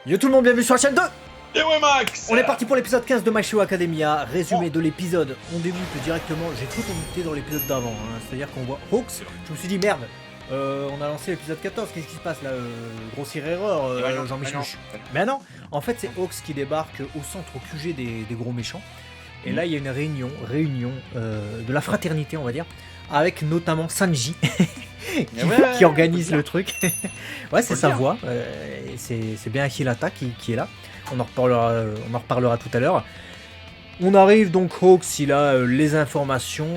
Yo tout le monde, bienvenue sur la chaîne 2. Et ouais Max. On est parti pour l'épisode 15 de My Hero Academia. Résumé de l'épisode. On débute directement, j'ai cru qu'on était dans l'épisode d'avant, hein. C'est-à-dire qu'on voit Hawks. Je me suis dit merde, on a lancé l'épisode 14, qu'est-ce qui se passe là, grossière erreur, Jean-Michel. Mais non, en fait c'est Hawks qui débarque au centre, au QG des gros méchants. Et là il y a une réunion de la fraternité on va dire, avec notamment Sanji qui organise le truc. Ouais, c'est sa voix, c'est bien Hirata qui est là. On en reparlera tout à l'heure. On arrive donc, Hawks, il a les informations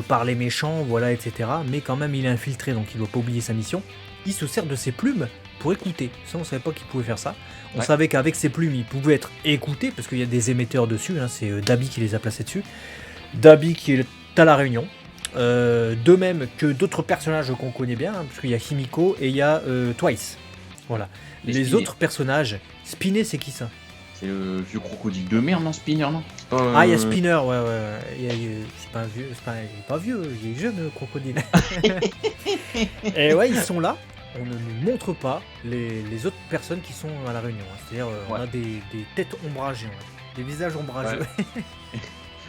par les méchants, voilà, etc. Mais quand même, il est infiltré, donc il doit pas oublier sa mission. Il se sert de ses plumes pour écouter. Ça, on savait pas qu'il pouvait faire ça. On savait qu'avec ses plumes, il pouvait être écouté, parce qu'il y a des émetteurs dessus, hein, c'est Dabi qui les a placés dessus. Dabi qui est à la réunion. De même que d'autres personnages qu'on connaît bien, hein, parce qu'il y a Himiko et il y a Twice. Voilà. Les autres personnages, Spinner, c'est qui ça? C'est le vieux crocodile de merde, non? Spinner, non? Ah, il y a Spinner, ouais. C'est pas un vieux, il est pas vieux, il est jeune, crocodile. Et ouais, ils sont là. On ne nous montre pas les autres personnes qui sont à la réunion. Hein. C'est-à-dire, on a des têtes ombragées, des visages ombragés. Ouais.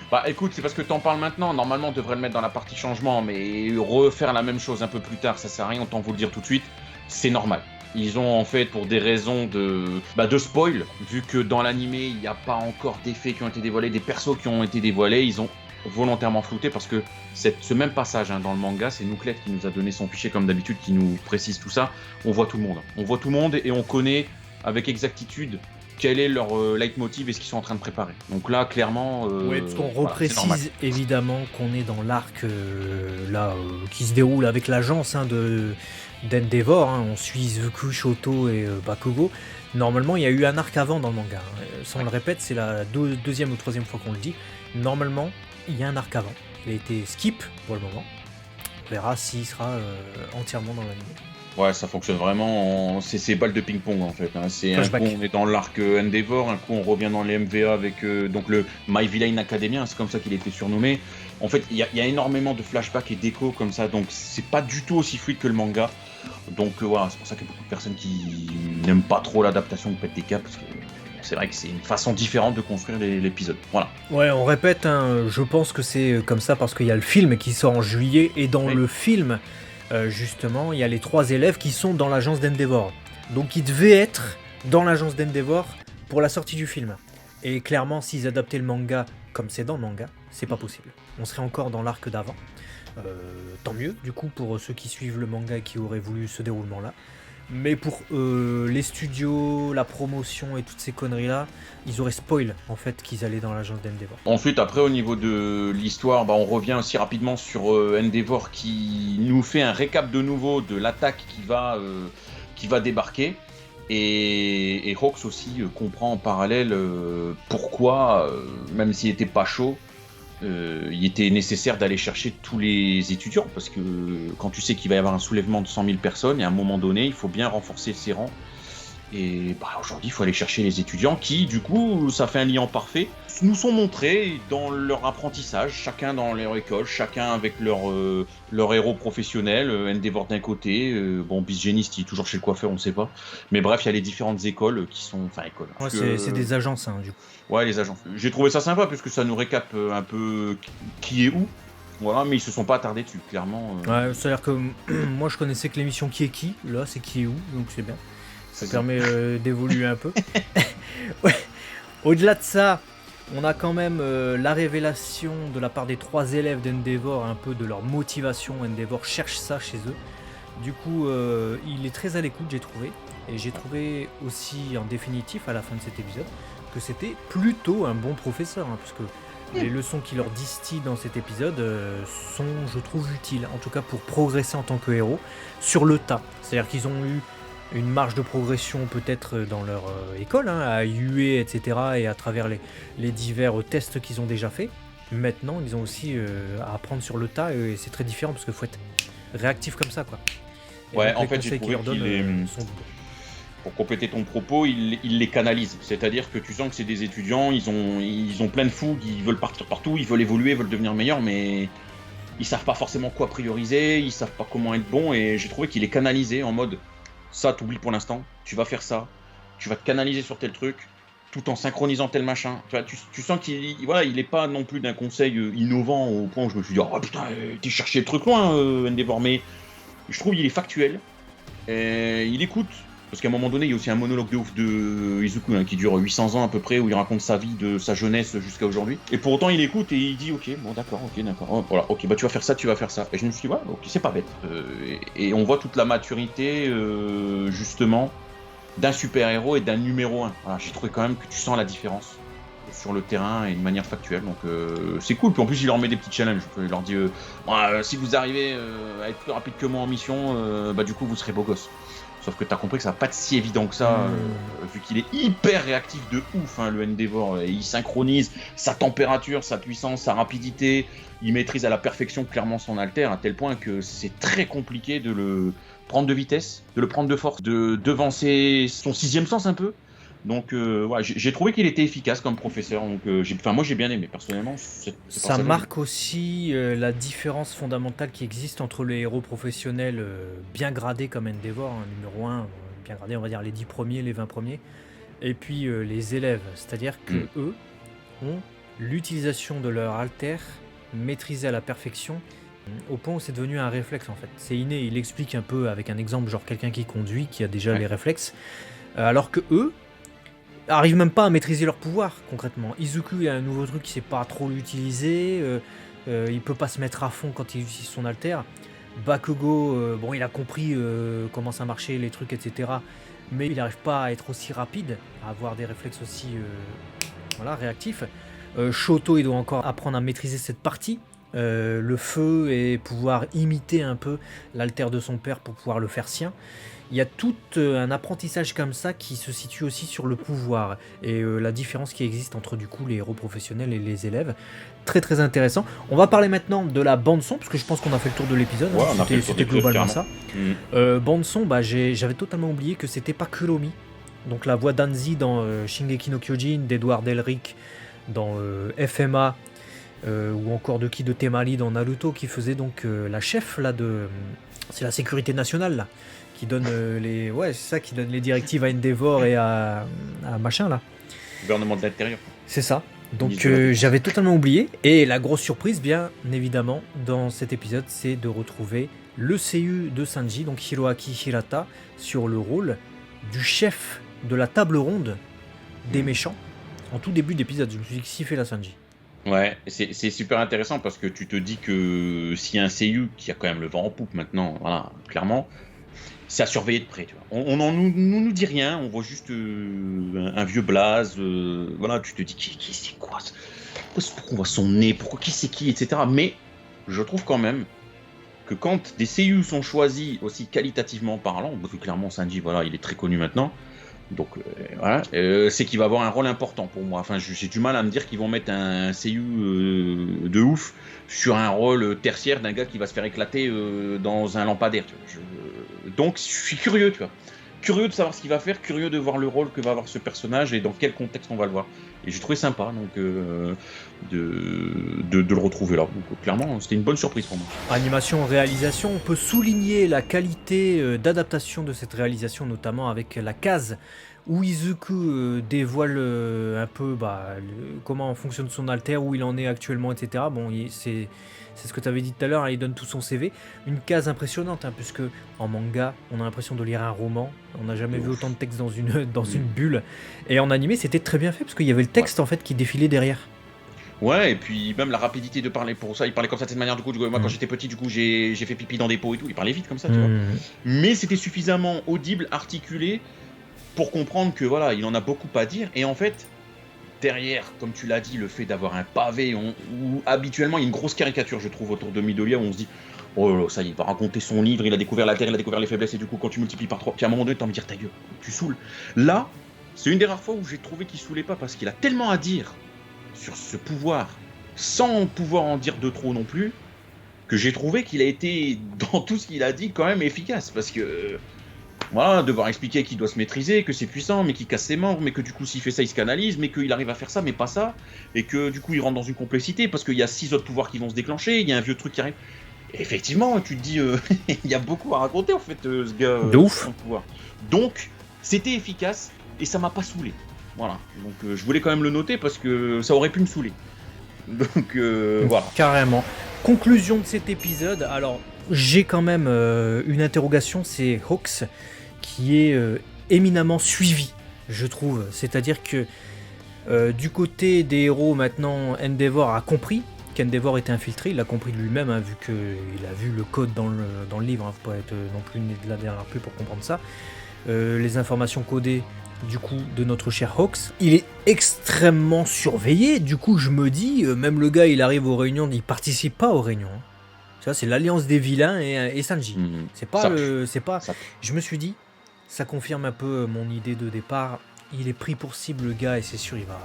Bah écoute, c'est parce que t'en parles maintenant. Normalement, on devrait le mettre dans la partie changement, mais refaire la même chose un peu plus tard, ça sert à rien. Autant vous le dire tout de suite. C'est normal. Ils ont en fait, pour des raisons de spoil, vu que dans l'animé il n'y a pas encore d'effets qui ont été dévoilés, des persos qui ont été dévoilés, ils ont volontairement flouté parce que ce même passage dans le manga, c'est Nouklet qui nous a donné son fichier comme d'habitude, qui nous précise tout ça. On voit tout le monde. On voit tout le monde et on connaît avec exactitude quel est leur leitmotiv et ce qu'ils sont en train de préparer. Donc là, clairement... oui, parce qu'on reprécise évidemment qu'on est dans l'arc qui se déroule avec l'agence d'Endeavor, hein. On suit Izuku, Shoto et Bakugo. Normalement, il y a eu un arc avant dans le manga. Hein. Ça, on le répète, c'est la deuxième ou troisième fois qu'on le dit. Normalement, il y a un arc avant. Il a été skip pour le moment. On verra s'il sera entièrement dans l'anime. Ouais, ça fonctionne vraiment, c'est balles de ping-pong en fait. Hein. C'est un coup on est dans l'arc Endeavor, un coup on revient dans les MVA avec donc le My Villain Academia, c'est comme ça qu'il a été surnommé. En fait, il y a énormément de flashbacks et d'échos comme ça, donc c'est pas du tout aussi fluide que le manga. Donc voilà, c'est pour ça qu'il y a beaucoup de personnes qui n'aiment pas trop l'adaptation de Pète des Câbles, parce que c'est vrai que c'est une façon différente de construire l'épisode. Voilà. Ouais, on répète, hein, je pense que c'est comme ça parce qu'il y a le film qui sort en juillet, et dans le film... justement, il y a les 3 élèves qui sont dans l'agence d'Endeavor. Donc ils devaient être dans l'agence d'Endeavor pour la sortie du film. Et clairement, s'ils adaptaient le manga comme c'est dans le manga, c'est pas possible. On serait encore dans l'arc d'avant. Tant mieux, du coup, pour ceux qui suivent le manga et qui auraient voulu ce déroulement-là. Mais pour les studios, la promotion et toutes ces conneries-là, ils auraient spoil en fait qu'ils allaient dans l'agence d'Endeavor. Ensuite, après, au niveau de l'histoire, on revient aussi rapidement sur Endeavor qui nous fait un récap de nouveau de l'attaque qui va débarquer. Et Hawks aussi comprend en parallèle pourquoi, même s'il n'était pas chaud, il était nécessaire d'aller chercher tous les étudiants, parce que quand tu sais qu'il va y avoir un soulèvement de 100 000 personnes, et à un moment donné, il faut bien renforcer ses rangs. Et aujourd'hui, il faut aller chercher les étudiants qui, du coup, ça fait un lien parfait, nous sont montrés dans leur apprentissage, chacun dans leur école, chacun avec leur héros professionnel, Endeavor d'un côté, Bisgéniste, il est toujours chez le coiffeur, on ne sait pas. Mais bref, il y a les différentes écoles qui sont... Enfin, écoles. Ouais, c'est des agences, hein, du coup. Ouais, les agences. J'ai trouvé ça sympa, parce que ça nous récape un peu qui est où. Voilà, mais ils se sont pas attardés dessus, clairement. Ouais, c'est-à-dire que moi, je connaissais que l'émission Qui est qui, là, c'est Qui est où, donc c'est bien. Ça permet d'évoluer un peu. Ouais. Au-delà de ça, on a quand même la révélation de la part des 3 élèves d'Endeavor, un peu de leur motivation. Endeavor cherche ça chez eux. Du coup, il est très à l'écoute, j'ai trouvé. Et j'ai trouvé aussi, en définitif, à la fin de cet épisode, que c'était plutôt un bon professeur. Hein, parce que les leçons qu'il leur distille dans cet épisode sont, je trouve, utiles. En tout cas, pour progresser en tant que héros sur le tas. C'est-à-dire qu'ils ont eu une marge de progression peut-être dans leur école, hein, à UA, etc. et à travers les divers tests qu'ils ont déjà fait. Maintenant, ils ont aussi à apprendre sur le tas, et c'est très différent parce qu'il faut être réactif comme ça, quoi. Et ouais, donc, en fait, j'ai trouvé qu'il sont... Pour compléter ton propos, il les canalise. C'est-à-dire que tu sens que c'est des étudiants, ils ont plein de fougue, ils veulent partir partout, ils veulent évoluer, ils veulent devenir meilleurs, mais ils savent pas forcément quoi prioriser, ils savent pas comment être bons, et j'ai trouvé qu'il est canalisé en mode... Ça, t'oublies pour l'instant, tu vas faire ça. tu vas te canaliser sur tel truc, tout en synchronisant tel machin. Tu vois, tu sens qu'il il est pas non plus d'un conseil innovant au point où je me suis dit, oh putain, t'es cherché le truc loin, Endeavor, mais je trouve qu'il est factuel, il écoute. Parce qu'à un moment donné, il y a aussi un monologue de ouf de Izuku qui dure 800 ans à peu près, où il raconte sa vie de sa jeunesse jusqu'à aujourd'hui. Et pour autant, il écoute et il dit ok, bon d'accord. Oh, voilà, ok, bah tu vas faire ça, tu vas faire ça. Et je me suis dit, ouais, ok, c'est pas bête. Et on voit toute la maturité, justement, d'un super-héros et d'un numéro 1. Voilà, j'ai trouvé quand même que tu sens la différence sur le terrain et de manière factuelle, donc c'est cool. Puis en plus, il leur met des petits challenges. Il leur dit si vous arrivez à être plus rapide que moi en mission, bah du coup, vous serez beau gosse. Sauf que t'as compris que ça va pas être si évident que ça, vu qu'il est hyper réactif de ouf, le Endeavor. Il synchronise sa température, sa puissance, sa rapidité. Il maîtrise à la perfection clairement son alter, à tel point que c'est très compliqué de le prendre de vitesse, de le prendre de force, de devancer son sixième sens un peu. Donc j'ai trouvé qu'il était efficace comme professeur. Donc moi j'ai bien aimé personnellement. Ça marque aussi la différence fondamentale qui existe entre les héros professionnels bien gradés comme Endeavor, numéro 1, bien gradés, on va dire les 10 premiers, les 20 premiers, et puis les élèves, c'est-à-dire que eux ont l'utilisation de leur alter maîtrisée à la perfection, au point où c'est devenu un réflexe en fait. C'est inné, il explique un peu avec un exemple, genre quelqu'un qui conduit, qui a déjà les réflexes, alors que eux arrivent même pas à maîtriser leur pouvoir concrètement. Izuku, il a un nouveau truc qui sait pas trop l'utiliser, il peut pas se mettre à fond quand il utilise son alter. Bakugo, bon, il a compris comment ça marchait, les trucs, etc. Mais il n'arrive pas à être aussi rapide, à avoir des réflexes aussi réactifs. Shoto, il doit encore apprendre à maîtriser cette partie, le feu, et pouvoir imiter un peu l'alter de son père pour pouvoir le faire sien. Il y a tout un apprentissage comme ça qui se situe aussi sur le pouvoir et la différence qui existe entre du coup les héros professionnels et les élèves. Très très intéressant. On va parler maintenant de la bande son parce que je pense qu'on a fait le tour de l'épisode. Ouais, c'était globalement ça. Bande son, j'avais totalement oublié que c'était pas Kuromi. Donc la voix d'Anzi dans Shingeki no Kyojin, d'Edouard Elric dans FMA, ou encore de Temari dans Naruto, qui faisait donc la chef là c'est la sécurité nationale là, qui donne qui donne les directives à Endeavor et à machin là. Gouvernement de l'intérieur. C'est ça. Donc j'avais totalement oublié. Et la grosse surprise, bien évidemment, dans cet épisode, c'est de retrouver le seiyuu de Sanji, donc Hiroaki Hirata, sur le rôle du chef de la table ronde des méchants en tout début d'épisode. Je me suis dit, qui fait la Sanji? Ouais, c'est super intéressant parce que tu te dis que s'il y a un seiyuu qui a quand même le vent en poupe maintenant, voilà, clairement, c'est à surveiller de près. Tu vois. On nous dit rien, on voit juste un vieux blaze. Voilà, tu te dis qui c'est quoi? Pourquoi on voit son nez? Pourquoi qui c'est qui, etc. Mais je trouve quand même que quand des seiyuu sont choisis aussi qualitativement parlant, parce que clairement Sanji, voilà, il est très connu maintenant. Donc voilà, c'est qu'il va avoir un rôle important pour moi. Enfin, j'ai du mal à me dire qu'ils vont mettre un seiyuu de ouf sur un rôle tertiaire d'un gars qui va se faire éclater dans un lampadaire. Tu vois. Donc je suis curieux, tu vois. Curieux de savoir ce qu'il va faire, curieux de voir le rôle que va avoir ce personnage et dans quel contexte on va le voir. Et j'ai trouvé sympa donc de le retrouver là. Donc clairement, c'était une bonne surprise pour moi. Animation, réalisation, on peut souligner la qualité d'adaptation de cette réalisation, notamment avec la case où Izuku dévoile un peu comment fonctionne son alter, où il en est actuellement, etc. Bon, c'est ce que tu avais dit tout à l'heure, il donne tout son CV. Une case impressionnante, puisque en manga, on a l'impression de lire un roman. On n'a jamais vu autant de texte dans une bulle. Et en animé, c'était très bien fait, parce qu'il y avait le texte en fait qui défilait derrière. Ouais, et puis même la rapidité de parler pour ça, il parlait comme ça de cette manière. Du coup, moi quand j'étais petit, du coup, j'ai fait pipi dans des pots et tout. Il parlait vite comme ça, tu vois. Mais c'était suffisamment audible, articulé, pour comprendre que voilà, il en a beaucoup à dire. Et en fait, derrière, comme tu l'as dit, le fait d'avoir un pavé où habituellement il y a une grosse caricature, je trouve, autour de Midoriya, où on se dit oh là, ça y est, il va raconter son livre, il a découvert la terre, il a découvert les faiblesses, et du coup, quand tu multiplies par 3, puis à un moment donné, t'as envie de dire ta gueule, tu saoules. Là, c'est une des rares fois où j'ai trouvé qu'il saoulait pas, parce qu'il a tellement à dire sur ce pouvoir, sans pouvoir en dire de trop non plus, que j'ai trouvé qu'il a été, dans tout ce qu'il a dit, quand même efficace, parce que voilà, devoir expliquer qu'il doit se maîtriser, que c'est puissant, mais qu'il casse ses membres, mais que du coup s'il fait ça il se canalise, mais qu'il arrive à faire ça mais pas ça, et que du coup il rentre dans une complexité parce qu'il y a 6 autres pouvoirs qui vont se déclencher, il y a un vieux truc qui arrive. Et effectivement, tu te dis, il y a beaucoup à raconter en fait, ce gars. De ouf. Son pouvoir. Donc, c'était efficace, et ça m'a pas saoulé. Voilà, donc je voulais quand même le noter parce que ça aurait pu me saouler. Donc voilà. Carrément. Conclusion de cet épisode. Alors, j'ai quand même une interrogation, c'est Hawks qui est éminemment suivi, je trouve. C'est-à-dire que du côté des héros, maintenant, Endeavor a compris qu'Endeavor était infiltré. Il l'a compris de lui-même, hein, vu qu'il a vu le code dans le livre. Il ne faut pas être non plus né de la dernière pluie pour comprendre ça. Les informations codées du coup de notre cher Hawks, il est extrêmement surveillé. Du coup, je me dis, même le gars, il arrive aux réunions, il participe pas aux réunions. Hein. Ça, c'est l'alliance des vilains et Sanji. C'est pas Ça. Je me suis dit, ça confirme un peu mon idée de départ. Il est pris pour cible, le gars, et c'est sûr, il va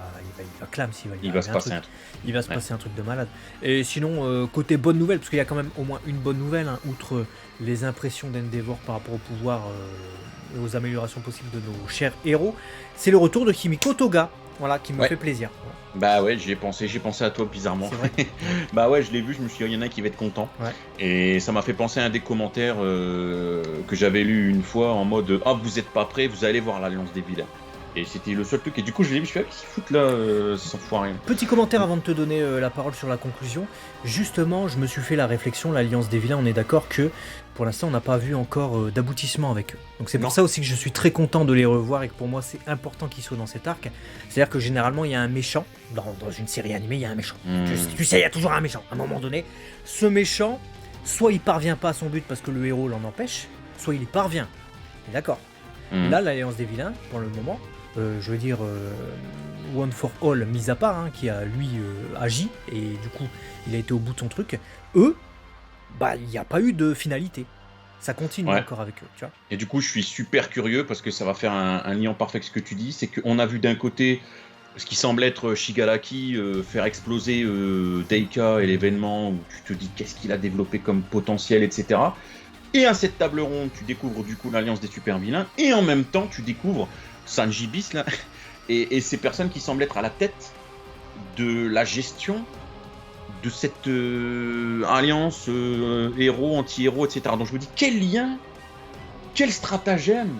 clame s'il va. Il va se passer un truc. Il va se passer un truc de malade. Et sinon, côté bonne nouvelle, parce qu'il y a quand même au moins une bonne nouvelle, hein, outre les impressions d'Endeavor par rapport au pouvoir et aux améliorations possibles de nos chers héros, c'est le retour de Himiko Toga, voilà, qui me fait plaisir. Bah ouais, j'ai pensé à toi bizarrement. C'est vrai. Bah ouais, je l'ai vu, je me suis dit, il y en a qui va être content. Ouais. Et ça m'a fait penser à un des commentaires que j'avais lu une fois en mode « Ah, vous êtes pas prêts, vous allez voir l'Alliance des vilains ». Et c'était le seul truc, et du coup je l'ai vu, je me suis dit, qu'est-ce qu'ils foutent là, sans foirer. Petit commentaire avant de te donner la parole sur la conclusion. Justement, je me suis fait la réflexion, l'Alliance des vilains, on est d'accord que pour l'instant on n'a pas vu encore d'aboutissement avec eux. Donc c'est pour ça aussi que je suis très content de les revoir et que pour moi c'est important qu'ils soient dans cet arc. C'est-à-dire que généralement il y a un méchant, dans une série animée il y a un méchant. Tu sais, il y a toujours un méchant, à un moment donné. Ce méchant, soit il parvient pas à son but parce que le héros l'en empêche, soit il y parvient. D'accord. Là, l'Alliance des vilains, pour le moment, je veux dire One for All mis à part, hein, qui a lui agi et du coup il a été au bout de son truc. Eux, bah il n'y a pas eu de finalité. Ça continue encore avec eux, tu vois. Et du coup je suis super curieux parce que ça va faire un lien parfait avec ce que tu dis, c'est qu'on a vu d'un côté ce qui semble être Shigaraki faire exploser Deika et l'événement où tu te dis qu'est-ce qu'il a développé comme potentiel, etc. Et à cette table ronde, tu découvres du coup l'Alliance des super vilains et en même temps tu découvres Sanji Bis là, et ces personnes qui semblent être à la tête de la gestion de cette alliance héros, anti-héros, etc. Donc je me dis, quel lien, quel stratagème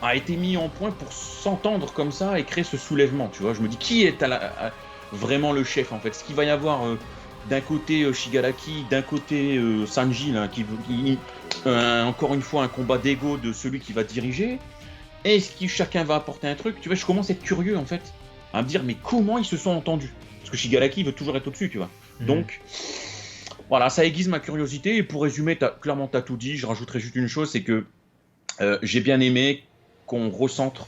a été mis en point pour s'entendre comme ça et créer ce soulèvement, tu vois. Je me dis, qui est vraiment le chef en fait. Est-ce qu'il va y avoir d'un côté Shigaraki, d'un côté Sanji, là, encore une fois un combat d'ego de celui qui va diriger. Est-ce que chacun va apporter un truc? Tu vois, je commence à être curieux en fait, à me dire mais comment ils se sont entendus? Parce que Shigaraki veut toujours être au-dessus, tu vois. Donc voilà, ça aiguise ma curiosité. Et pour résumer, clairement t'as tout dit. Je rajouterai juste une chose, c'est que j'ai bien aimé qu'on recentre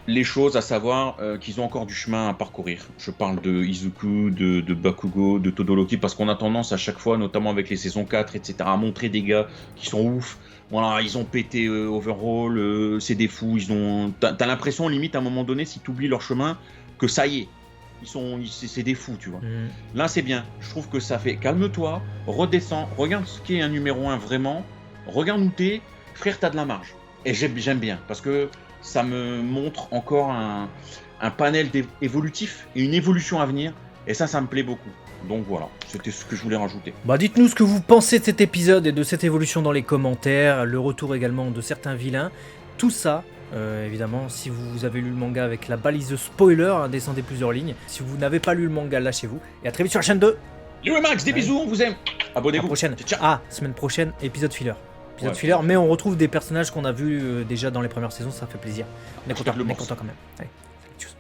les choses, à savoir qu'ils ont encore du chemin à parcourir. Je parle de Izuku, de Bakugo, de Todoroki, parce qu'on a tendance à chaque fois, notamment avec les saisons 4, etc., à montrer des gars qui sont ouf. Voilà, ils ont pété Overhaul, c'est des fous, t'as l'impression, limite, à un moment donné, si t'oublies leur chemin, que ça y est, c'est des fous, tu vois. Là, c'est bien. Je trouve que ça fait, calme-toi, redescends, regarde ce qu'est un numéro 1 vraiment, regarde où t'es, frère, t'as de la marge. Et j'aime bien, parce que ça me montre encore un panel évolutif et une évolution à venir, et ça me plaît beaucoup. Donc voilà, c'était ce que je voulais rajouter. Bah dites-nous ce que vous pensez de cet épisode et de cette évolution dans les commentaires, le retour également de certains vilains, tout ça, évidemment, si vous avez lu le manga avec la balise spoiler, hein, descendez plusieurs lignes. Si vous n'avez pas lu le manga, lâchez-vous. Et à très vite sur la chaîne 2. Yo Max, des bisous, on vous aime. Abonnez-vous. Prochaine. Semaine prochaine, épisode filler. Filler, mais on retrouve des personnages qu'on a vus déjà dans les premières saisons, ça fait plaisir. On est content quand même. Allez, salut, tchuss.